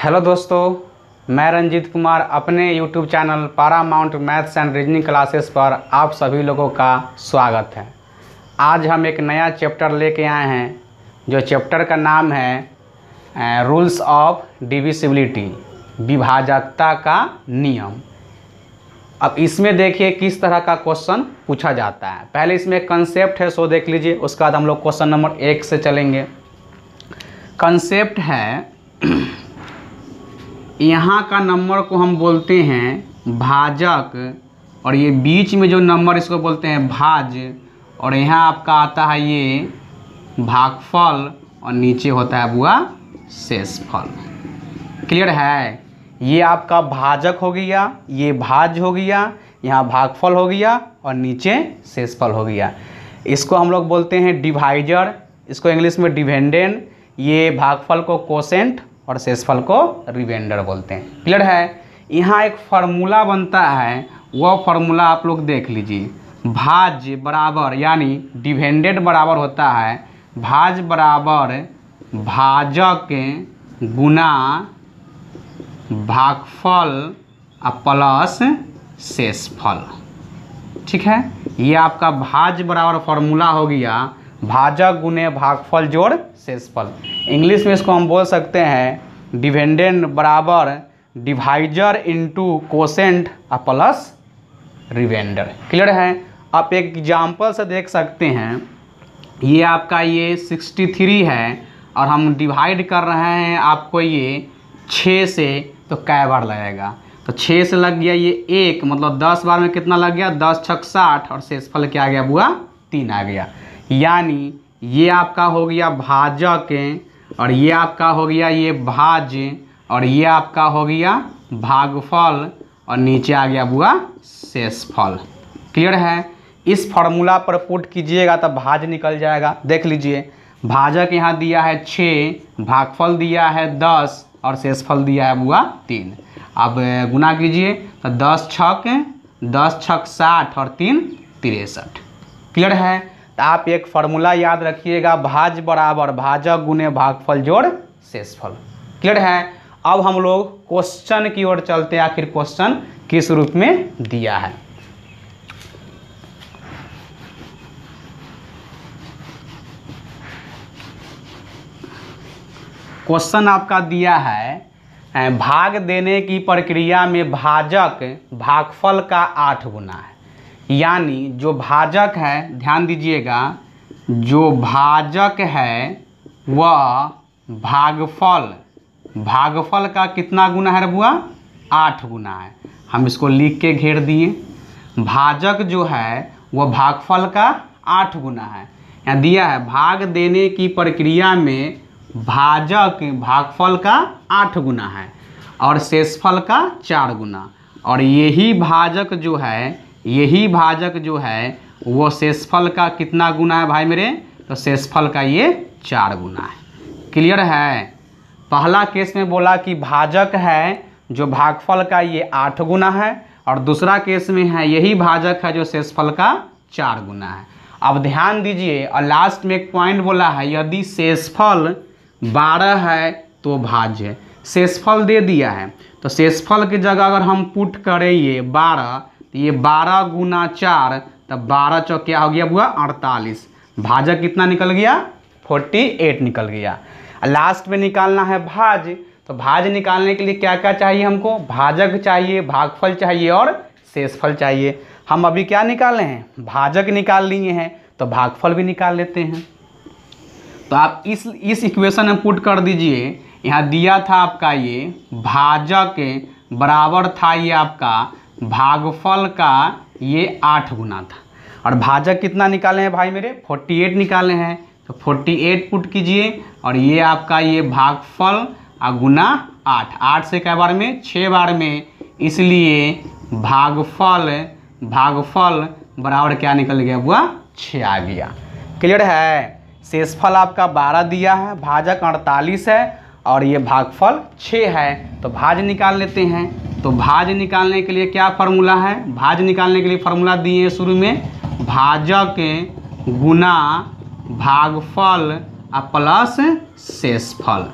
Hello दोस्तों, मैं रंजीत कुमार अपने YouTube channel Paramount maths and reasoning classes पर आप सभी लोगों का स्वागत है। आज हम एक नया चैप्टर लेके आए हैं जो चैप्टर का नाम है रूल्स ऑफ डिविजिबिलिटी, विभाजकता का नियम। अब इसमें देखिए किस तरह का क्वेश्चन पूछा जाता है। पहले इसमें कंसेप्ट है, सो देख लीजिए। उसके बाद हम लोग क्वेश्चन नंबर 1 से चलेंगे। कंसेप्ट है, यहाँ का नंबर को हम बोलते हैं भाजक और ये बीच में जो नंबर इसको बोलते हैं भाज, और यहाँ आपका आता है ये भागफल और नीचे होता है बुआ शेषफल। क्लियर है? ये आपका भाजक हो गया, ये भाज हो गया, यहाँ भागफल हो गया और नीचे शेषफल हो गया। इसको हम लोग बोलते हैं डिवाइजर, इसको इंग्लिश में डिविडेंड। ये भागफल को कोसेंट और शेषफल को रिमाइंडर बोलते हैं। क्लियर है? यहाँ एक फार्मूला बनता है, वह फार्मूला आप लोग देख लीजिए। भाज बराबर यानी डिविडेंड बराबर होता है भाज बराबर भाजक गुना भागफल प्लस शेषफल। ठीक है, ये आपका भाज बराबर फार्मूला हो गया भाजक गुने भागफल जोड़ शेषफल। इंग्लिश में इसको हम बोल सकते हैं डिविडेंड बराबर divisor into quotient plus reminder. Clear है? आप एक एग्जाम्पल से देख सकते हैं। ये आपका ये 63 है और हम डिवाइड कर रहे हैं आपको ये 6 से, तो कै बार लगेगा? तो 6 से लग गया ये 1, मतलब 10 बार में कितना लग गया? 10 छक 60 और शेषफल क्या आ गया बुआ? 3 आ गया। यानी ये आपका हो गया भाजक और ये आपका हो गया ये भाज और ये आपका हो गया भागफल और नीचे आ गया बुआ शेषफल। क्लियर है? इस फार्मूला पर पुट कीजिएगा तब भाज निकल जाएगा। देख लीजिए, भाजक यहाँ दिया है 6, भागफल दिया है 10 और शेषफल दिया है बुआ 3। अब गुना कीजिए तो 10 छक 60 और 3 63। क्लियर है? तो आप एक फार्मूला याद रखिएगा, भाज बराबर भाजक गुने भागफल जोड़ शेषफल। क्लियर है? अब हम लोग क्वेश्चन की ओर चलते हैं। आखिर क्वेश्चन किस रूप में दिया है? क्वेश्चन आपका दिया है भाग देने की प्रक्रिया में भाजक भागफल का 8 गुना है। यानी जो भाजक है, ध्यान दीजिएगा, जो भाजक है वह भागफल का कितना गुना है बुआ? 8 गुना है। हम इसको लिख के घेर दिए। भाजक जो है वह भागफल का 8 गुना है। यहाँ दिया है भाग देने की प्रक्रिया में भाजक भागफल का 8 गुना है और शेषफल का 4 गुना, और यही भाजक जो है वो शेषफल का कितना गुना है भाई मेरे? तो शेषफल का ये 4 गुना है। क्लियर है? पहला केस में बोला कि भाजक है जो भागफल का ये 8 गुना है, और दूसरा केस में है यही भाजक है जो शेषफल का 4 गुना है। अब ध्यान दीजिए, और लास्ट में एक पॉइंट बोला है, यदि शेषफल 12 है तो भाज्य। शेषफल दे दिया है तो शेषफल की जगह अगर हम पुट करें ये 12, तो ये 12 गुना 4, तब 12 चौक क्या हो गया बुआ? 48। भाजक कितना निकल गया? 48 निकल गया। लास्ट में निकालना है भाज, तो भाज निकालने के लिए क्या क्या चाहिए हमको? भाजक चाहिए, भागफल चाहिए और शेषफल चाहिए। हम अभी क्या निकाले हैं? भाजक निकाल लिए हैं, तो भागफल भी निकाल लेते हैं। तो आप इस इक्वेशन में पुट कर दीजिए। यहाँ दिया था आपका ये भाजक बराबर था ये आपका भागफल का ये 8 गुना था, और भाजक कितना निकाले हैं भाई मेरे? 48 निकाले हैं। तो 48 पुट कीजिए, और ये आपका ये भागफल गुना 8 से कै बार में? 6 बार में, इसलिए भागफल बराबर क्या निकल गया बुआ? 6 आ गया। क्लियर है? शेषफल आपका 12 दिया है, भाजक 48 है और ये भागफल 6 है, तो भाज निकाल लेते हैं। तो भाज निकालने के लिए क्या फार्मूला है? भाज निकालने के लिए फार्मूला दिए शुरू में, भाजक गुना भागफल प्लस शेषफल।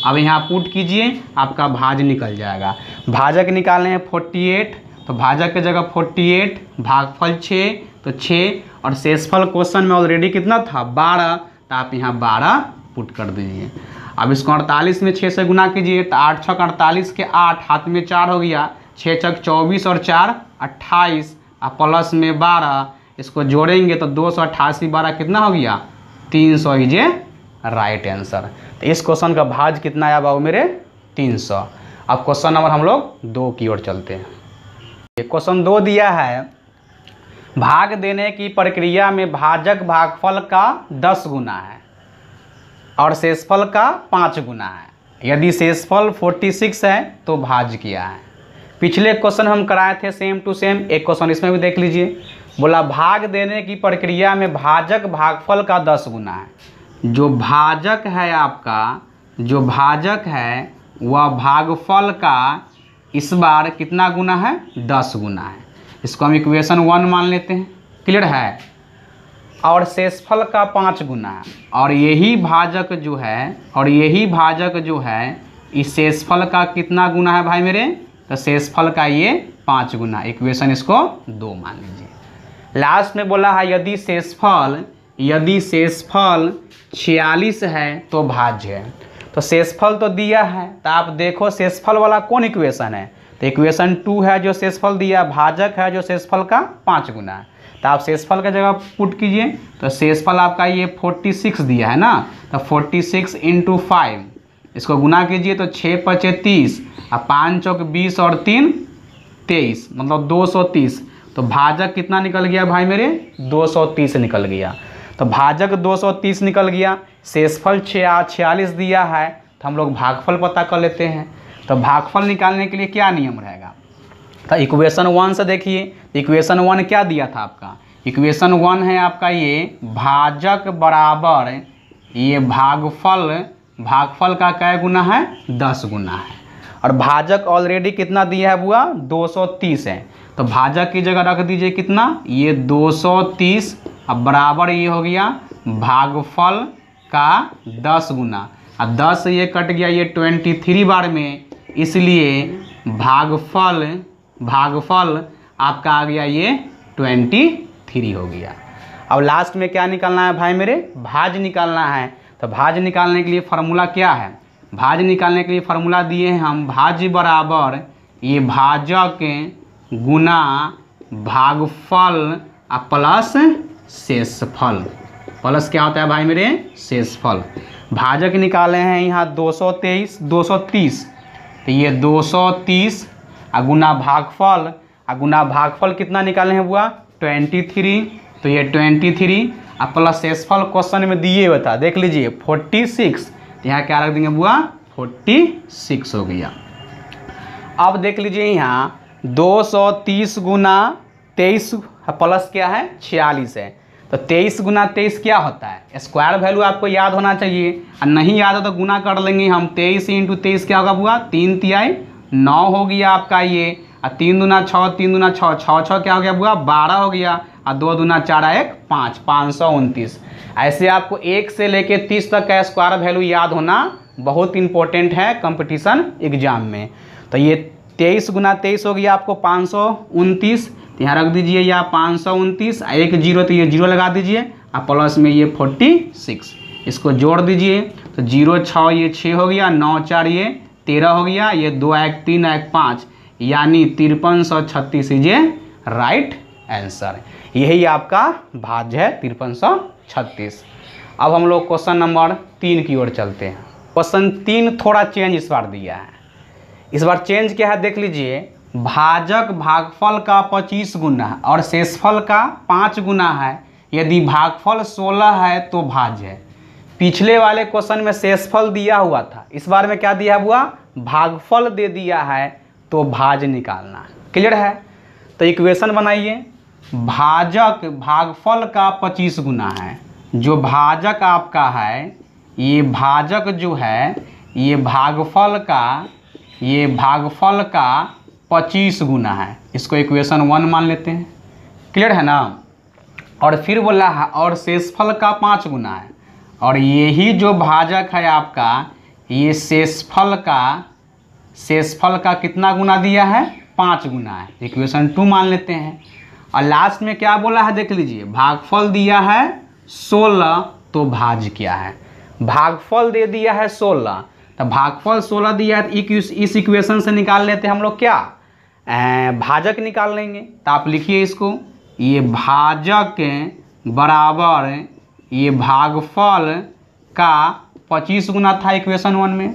अब यहाँ पुट कीजिए, आपका भाज निकल जाएगा। भाजक निकालने हैं 48, तो भाजक की जगह 48, भागफल 6 तो 6, और शेषफल क्वेश्चन में ऑलरेडी कितना था 12, तो आप यहाँ 12 पुट कर दीजिए। अब इसको 48 में 6 से गुना कीजिए, तो 8 छक 48 के 8, हाथ में 4 हो गया, 6 छक 24 और 4 28, और प्लस में 12, इसको जोड़ेंगे तो 288 12 कितना हो गया 300 इज ए राइट आंसर। तो इस क्वेश्चन का भाज कितना आया बाबू मेरे 300। अब क्वेश्चन नंबर हम लोग 2 की ओर चलते हैं। क्वेश्चन 2 दिया है, भाग देने की प्रक्रिया में भाजक भागफल का 10 गुना है और शेषफल का 5 गुना है। यदि शेषफल 46 है तो भाज किया है। पिछले क्वेश्चन हम कराए थे सेम टू सेम, एक क्वेश्चन इसमें भी देख लीजिए। बोला भाग देने की प्रक्रिया में भाजक भागफल का 10 गुना है। जो भाजक है आपका, जो भाजक है वह भागफल का इस बार कितना गुना है 10 गुना है। इसको हम इक्वेशन 1 मान लेते हैं, क्लियर है। और शेषफल का 5 गुना है, और यही भाजक जो है, और यही भाजक जो है इस शेषफल का कितना गुना है भाई मेरे, तो शेषफल का ये 5 गुना। इक्वेशन इसको 2 मान लीजिए। लास्ट में बोला है यदि शेषफल 46 है तो भाज्य है। तो शेषफल तो दिया है, तो आप देखो शेषफल वाला कौन इक्वेशन है, तो इक्वेशन 2 है जो शेषफल दिया, भाजक है जो शेषफल का 5 गुना है। तो आप शेषफल का जगह पुट कीजिए, तो शेषफल आपका ये 46 दिया है ना, तो 46 × 5 इसको गुना कीजिए, तो 6 × 5 30, और 5 चौक 20 और 3 23, मतलब 230। तो भाजक कितना निकल गया भाई मेरे 230 निकल गया। तो भाजक 230 निकल गया। शेषफल 46 दिया है, तो हम लोग भागफल पता कर लेते हैं। तो भागफल निकालने के लिए क्या नियम रहेगा, तो इक्वेशन 1 से देखिए। इक्वेशन 1 क्या दिया था आपका, इक्वेशन 1 है आपका ये भाजक बराबर ये भागफल, भागफल का क्या गुना है 10 गुना है। और भाजक ऑलरेडी कितना दिया है बुआ 230 है, तो भाजक की जगह रख दीजिए कितना ये 230, अब बराबर ये हो गया भागफल का 10 गुना। अब 10 ये कट गया ये 23 बार में, इसलिए भागफल आपका आ गया ये 23 हो गया। अब लास्ट में क्या निकालना है भाई मेरे, भाज निकालना है। तो भाज निकालने के लिए फार्मूला क्या है, भाज निकालने के लिए फार्मूला दिए हैं हम, भाज बराबर ये भाजक गुना भागफल प्लस शेषफल, प्लस क्या होता है भाई मेरे शेषफल। भाजक निकाले हैं यहाँ 230, तो ये 230 गुना भागफल, गुना भागफल कितना निकाले हैं बुआ 23, तो ये 23 प्लस शेषफल क्वेश्चन में दिए हुए था देख लीजिए 46, तो यहाँ क्या रख देंगे बुआ 46 हो गया। अब देख लीजिए यहाँ 230 गुना 23 प्लस क्या है 46 है, तो 23 गुना 23 क्या होता है, स्क्वायर वैल्यू आपको याद होना चाहिए, और नहीं याद हो तो गुना कर लेंगे हम। 23 × 23 क्या होगा बुआ 3 तिहाई 9 हो गया आपका ये, और 3 दूना 6, 3 दूना 6, 6 6 क्या हो गया बुआ 12 हो गया, और 2 दूना 4 1 5, 529। ऐसे आपको 1 से लेके 30 तक का स्क्वायर वैल्यू याद होना बहुत इंपॉर्टेंट है कंपटीशन एग्जाम में। तो ये 23 गुना 23 हो गया आपको 529, तो यहाँ रख दीजिए या 529, एक जीरो तो ये जीरो लगा दीजिए, और प्लस में ये 46, इसको जोड़ दीजिए, तो 0 6 ये 6 हो गया, 9 4 ये 13 हो गया, ये 2 1 3 1 5, यानी 5336 ये राइट आंसर। यही आपका भाज्य है 5336। अब हम लोग क्वेश्चन नंबर 3 की ओर चलते हैं। क्वेश्चन 3 थोड़ा चेंज इस बार दिया है। इस बार चेंज क्या है देख लीजिए, भाजक भागफल का 25 गुना है और शेषफल का 5 गुना है। यदि भागफल 16 है तो भाज्य है। पिछले वाले क्वेश्चन में शेषफल दिया हुआ था, इस बार में क्या दिया हुआ भागफल दे दिया है, तो भाज्य निकालना है। क्लियर है, तो इक्वेशन बनाइए। भाजक भागफल का 25 गुना है, जो भाजक आपका है ये भाजक जो है ये भागफल का 25 गुना है, इसको इक्वेशन 1 मान लेते हैं। क्लियर है ना। और फिर बोला है और शेषफल का 5 गुना है, और यही जो भाजक है आपका ये शेषफल का कितना गुना दिया है, 5 गुना है, इक्वेशन 2 मान लेते हैं। और लास्ट में क्या बोला है देख लीजिए, भागफल दिया है 16 तो भाज्य क्या है, भागफल दे दिया है 16 तो भागफल 16 दिया है, इस इक्वेशन से निकाल लेते हैं हम लोग क्या, भाजक निकाल लेंगे। तो आप लिखिए इसको, ये भाजक बराबर ये भागफल का 25 गुना था इक्वेशन 1 में।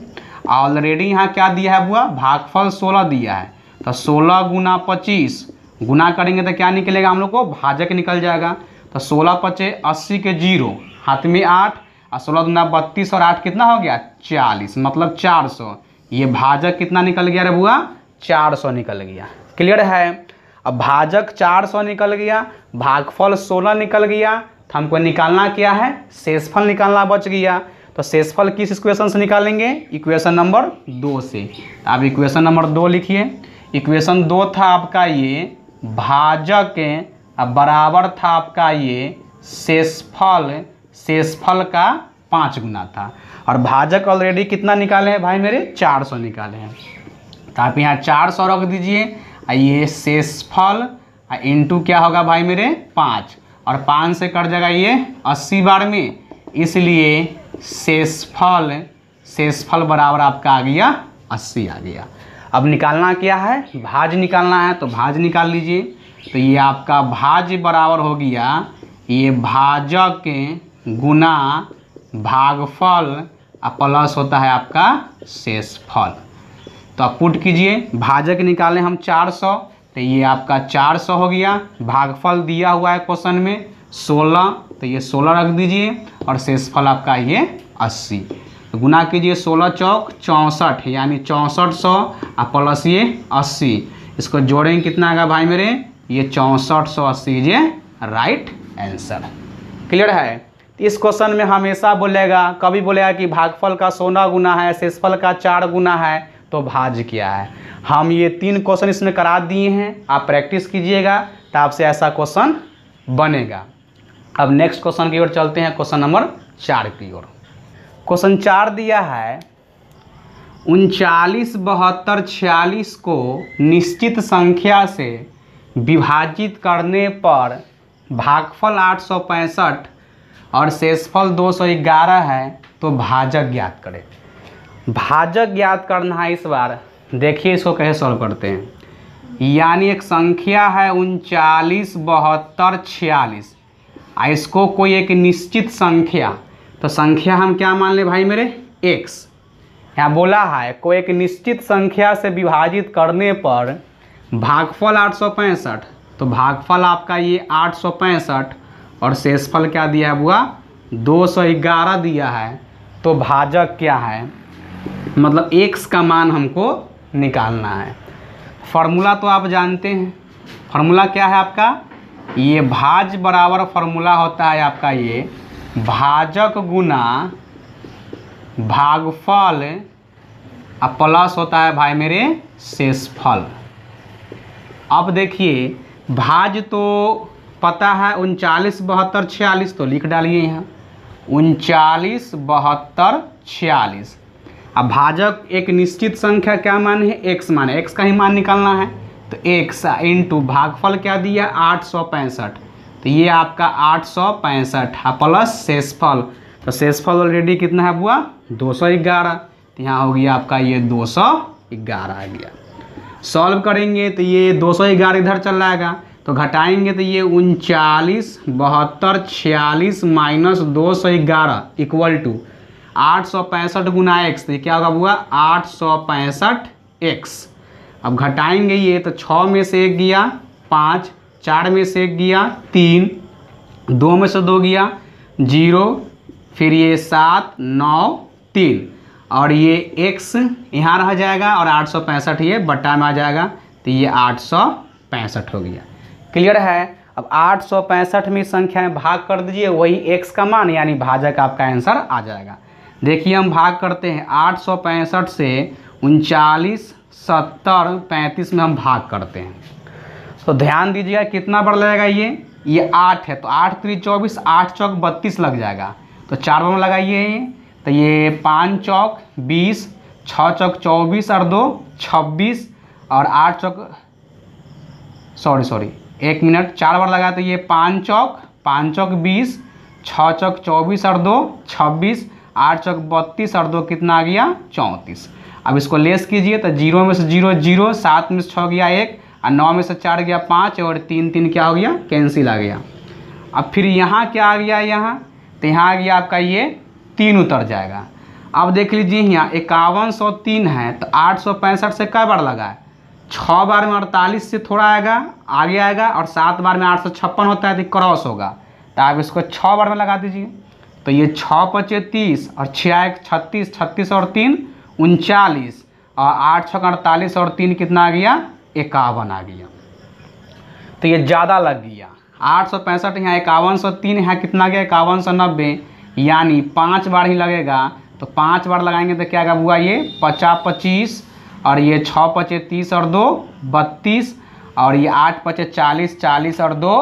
ऑलरेडी यहाँ क्या दिया है बुआ, भागफल 16 दिया है, तो 16 गुना 25 गुना करेंगे तो क्या निकलेगा हम लोग को, भाजक निकल जाएगा। तो 16 पचे 80 के 0, हाथ में 8 और 16 दूना 32 और 8 कितना हो गया 40, मतलब 400। ये भाजक कितना निकल गया रे बुआ, 400 निकल गया। क्लियर है। अब भाजक 400 निकल गया, भागफल 16 निकल गया, तो हमको निकालना क्या है, शेषफल निकालना बच गया। तो शेषफल किस इक्वेशन से निकालेंगे, इक्वेशन नंबर 2 से। अब इक्वेशन नंबर 2 लिखिए। इक्वेशन 2 था आपका ये भाजक बराबर था आपका ये शेषफल का 5 गुना था। और भाजक ऑलरेडी कितना निकाले हैं भाई मेरे, 400 निकाले हैं। तो आप यहाँ 400 रख दीजिए, ये शेषफल इंटू क्या होगा भाई मेरे 5, और 5 से कट जाएगा ये 80 बार में, इसलिए शेषफल बराबर आपका आ गया 80 आ गया। अब निकालना क्या है, भाज्य निकालना है, तो भाज्य निकाल लीजिए। तो ये आपका भाज्य बराबर हो गया ये भाजक गुना भागफल प्लस होता है आपका शेषफल। तो आप पुट कीजिए, भाजक निकालें हम 400, तो ये आपका 400 हो गया, भागफल दिया हुआ है क्वेश्चन में 16, तो ये 16 रख दीजिए, और शेषफल आपका ये 80। तो गुना कीजिए 16 चौक 64, यानी 6400 प्लस ये 80, इसको जोड़ेंगे कितना आएगा भाई मेरे, ये 6480 ये राइट आंसर। क्लियर है। इस क्वेश्चन में हमेशा बोलेगा, कभी बोलेगा कि भागफल का 16 गुना है, शेषफल का 4 गुना है, तो भाज्य क्या है। हम ये 3 क्वेश्चन इसमें करा दिए हैं, आप प्रैक्टिस कीजिएगा तो आपसे ऐसा क्वेश्चन बनेगा। अब नेक्स्ट क्वेश्चन की ओर चलते हैं, क्वेश्चन नंबर 4 की ओर। क्वेश्चन 4 दिया है 39, 72, 46 को निश्चित संख्या से विभाजित करने पर भागफल 865 और शेषफल 211 है, तो भाजक ज्ञात करें। भाजक ज्ञात करना है इस बार। देखिए इसको कैसे सॉल्व करते हैं। यानी एक संख्या है 39, 72, 46, इसको कोई एक निश्चित संख्या, तो संख्या हम क्या मान ले भाई मेरे, x। यहाँ बोला है कोई एक निश्चित संख्या से विभाजित करने पर भागफल 865, तो भागफल आपका ये 865 और शेषफल क्या दिया है बुआ 211 दिया है, तो भाजक क्या है, मतलब x का मान हमको निकालना है। फार्मूला तो आप जानते हैं, फार्मूला क्या है आपका, ये भाज्य बराबर फार्मूला होता है आपका ये भाजक गुना भागफल प्लस होता है भाई मेरे शेषफल। अब देखिए भाज्य तो पता है 39, 72, 46, तो लिख डालिए यहाँ 39, 72, 46। अब भाजक एक निश्चित संख्या क्या मान है, x मान है, x का ही मान निकालना है, तो x इंटू भागफल क्या दिया 865, तो ये आपका 865 प्लस शेषफल, तो शेषफल ऑलरेडी कितना है बुआ 211, तो यहाँ हो गया आपका ये 211 आ गया। सॉल्व करेंगे तो ये 211 इधर चल जाएगा, तो घटाएंगे तो ये 39, 72, 46 माइनस 211 इक्वल टू 865 गुना x, तो ये क्या होगा बुआ 865x। अब घटाएंगे ये, तो 6 में से 1 गया 5, 4 में से 1 गया 3, 2 में से 2 गया 0, फिर ये 7, 9, 3, और ये x यहाँ रह जाएगा और 865 ये बट्टा में आ जाएगा, तो ये 865 हो गया। क्लियर है। अब 865 में संख्या में भाग कर दीजिए, वही x का मान यानी भाजक आपका आंसर आ जाएगा। देखिए हम भाग करते हैं 865 से 39, 70, 35 में हम भाग करते हैं, तो ध्यान दीजिएगा कितना बढ़ जाएगा, ये 8 है, तो 8 3 24, 8 चौक 32 लग जाएगा, तो 4 में लगाइए, तो ये 5 चौक 20, 6 चौक 24 और 2 26 और 8 चौक सॉरी 1 मिनट 4 बार लगा तो ये 5 चौक 20, 6 चौक 24 और 2 26, 8 चौक 32 और 2 कितना आ गया 34। अब इसको लेस कीजिए तो 0 में से 0 0, 7 में से 6 गया 1 और 9 में से 4 गया 5 और 3 क्या हो गया कैंसिल आ गया। अब फिर यहाँ क्या आ गया यहाँ, तो यहाँ आ गया आपका ये 3 उतर जाएगा। अब देख लीजिए यहाँ 5103 है तो 865 से कै बार लगा है, 6 बार में 48 से थोड़ा आगे आएगा और 7 बार में 856 होता है तो क्रॉस होगा, तो आप इसको 6 बार में लगा दीजिए। तो ये 6 पचे 30 और 6 1 36, 36 और 3 39 और 8 6 48 और 3 कितना आ गया 51 आ गया। तो ये ज़्यादा लग गया 865 यहाँ 5103 यहाँ कितना गया 5190, यानी 5 बार ही लगेगा। तो 5 बार लगाएंगे तो क्या हुआ ये 50 25 और ये 6 पचे 30 और 2 32 और ये 8 पचे 40 40 और 2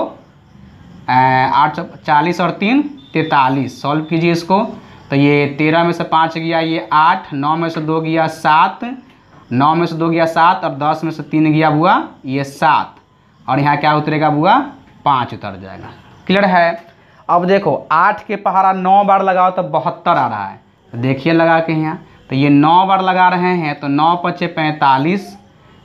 8 40 और 3 43। सॉल्व कीजिए इसको तो ये 13 में से 5 गया ये 8, 9 में से 2 गया 7, 9 में से 2 गया 7 और 10 में से 3 गया हुआ ये 7 और यहाँ क्या उतरेगा हुआ 5 उतर जाएगा। क्लियर है। अब देखो 8 के पहाड़ा 9 बार लगाओ तो 72 आ रहा है, तो देखिए लगा के यहाँ तो ये 9 बार लगा रहे हैं तो 9 पचे 45,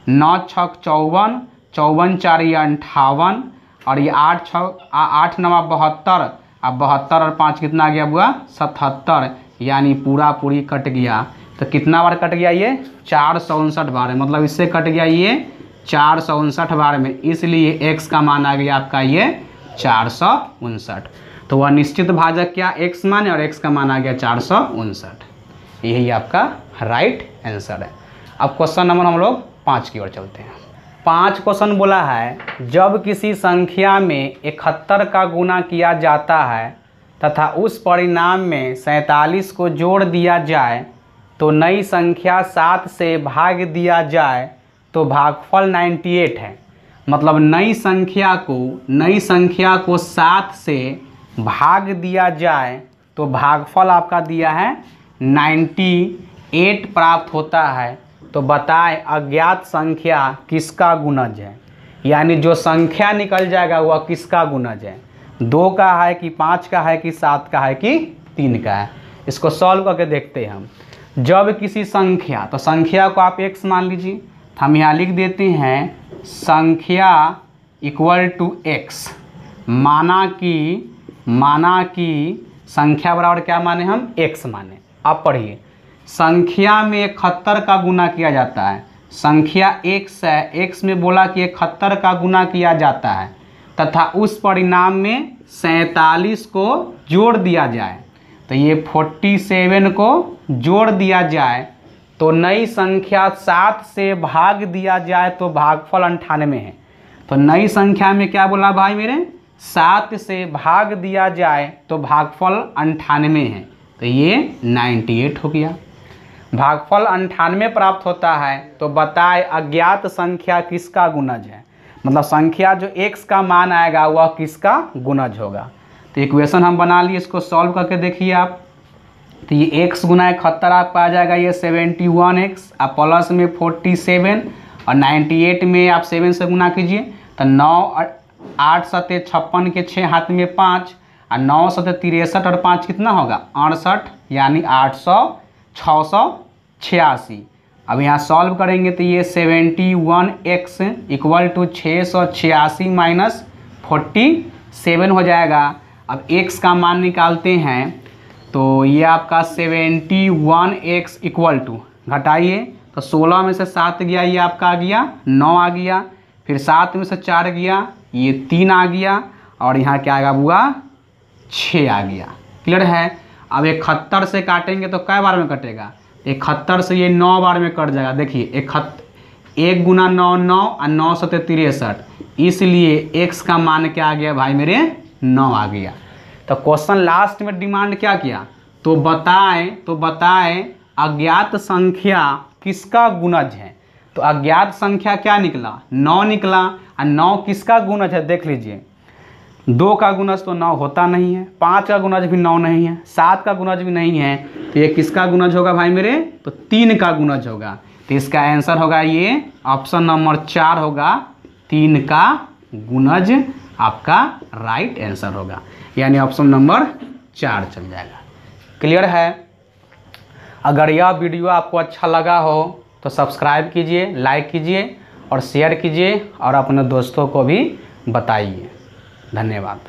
9 छक 54, 54 4 ये 58 और ये 8 9 72 अब 72 और 5 कितना गया हुआ 77, यानी पूरी कट गया। तो कितना बार कट गया ये 459 बार है, मतलब इससे कट गया ये 459 बार में, इसलिए x का मान आ गया आपका ये 459। तो वह निश्चित भाजक क्या x मान है और x का मान आ गया 459। यही आपका राइट आंसर है। अब क्वेश्चन नंबर हम लोग 5 की ओर चलते हैं। 5 क्वेश्चन बोला है जब किसी संख्या में 71 का गुणा किया जाता है तथा उस परिणाम में 47 को जोड़ दिया जाए तो नई संख्या 7 से भाग दिया जाए तो भागफल 98 है। मतलब नई संख्या को 7 से भाग दिया जाए तो भागफल आपका दिया है 98 प्राप्त होता है। तो बताएं अज्ञात संख्या किसका गुणज है, यानी जो संख्या निकल जाएगा वह किसका गुणज है, 2 का है कि 5 का है कि 7 का है कि 3 का है। इसको सॉल्व करके देखते हैं हम। जब किसी संख्या, तो संख्या को आप x मान लीजिए, हम यहाँ लिख देते हैं संख्या इक्वल टू x, माना कि संख्या बराबर क्या माने हम x माने। आप पढ़िए संख्या में 71 का गुना किया जाता है, संख्या x है, x में बोला कि 71 का गुना किया जाता है तथा उस परिणाम में 47 को जोड़ दिया जाए, तो ये 47 को जोड़ दिया जाए तो नई संख्या 7 से भाग दिया जाए तो भागफल 98 है। तो नई संख्या में क्या बोला भाई मेरे 7 से भाग दिया जाए तो भागफल 98 है, तो ये 98 हो गया। भागफल 98 प्राप्त होता है। तो बताए अज्ञात संख्या किसका गुणज है, मतलब संख्या जो x का मान आएगा वह किसका गुणज होगा। तो इक्वेशन हम बना लिए, इसको सॉल्व करके देखिए आप। तो ये x गुना 71 आपका आ जाएगा ये 71x, आप प्लस में 47 और 98 में आप 7 से गुना कीजिए तो 9 8 7 56 के 6 हाथ में 5 और 9 7 63 और 5 कितना होगा 68, यानी 800 686। अब यहाँ सॉल्व करेंगे तो ये 71x इक्वल टू 686 माइनस 47 हो जाएगा। अब x का मान निकालते हैं तो ये आपका 71x इक्वल टू घटाइए तो 16 में से 7 गया ये आपका आ गया 9 आ गया, फिर 7 में से 4 गया ये 3 आ गया और यहाँ क्या आएगा बुआ 6 आ गया। क्लियर है। अब 71 से काटेंगे तो कै बार में कटेगा, 71 से ये 9 बार में कट जाएगा। देखिए 1 गुना 9 9 और 9 7 63, इसलिए x का मान क्या आ गया भाई मेरे 9 आ गया। तो क्वेश्चन लास्ट में डिमांड क्या किया, तो बताएं अज्ञात संख्या किसका गुणज है। तो अज्ञात संख्या क्या निकला 9 निकला, और 9 किसका गुणज है देख लीजिए। 2 का गुणज तो 9 होता नहीं है, 5 का गुणज भी 9 नहीं है, 7 का गुणज भी नहीं है, तो ये किसका गुणज होगा भाई मेरे? तो 3 का गुणज होगा। तो इसका आंसर होगा ये ऑप्शन नंबर 4 होगा, 3 का गुणज आपका राइट आंसर होगा, यानी ऑप्शन नंबर 4 चल जाएगा। क्लियर है? अगर यह वीडियो आपको अच्छा लगा हो तो सब्सक्राइब कीजिए, लाइक कीजिए और शेयर कीजिए और अपने दोस्तों को भी बताइए। धन्यवाद।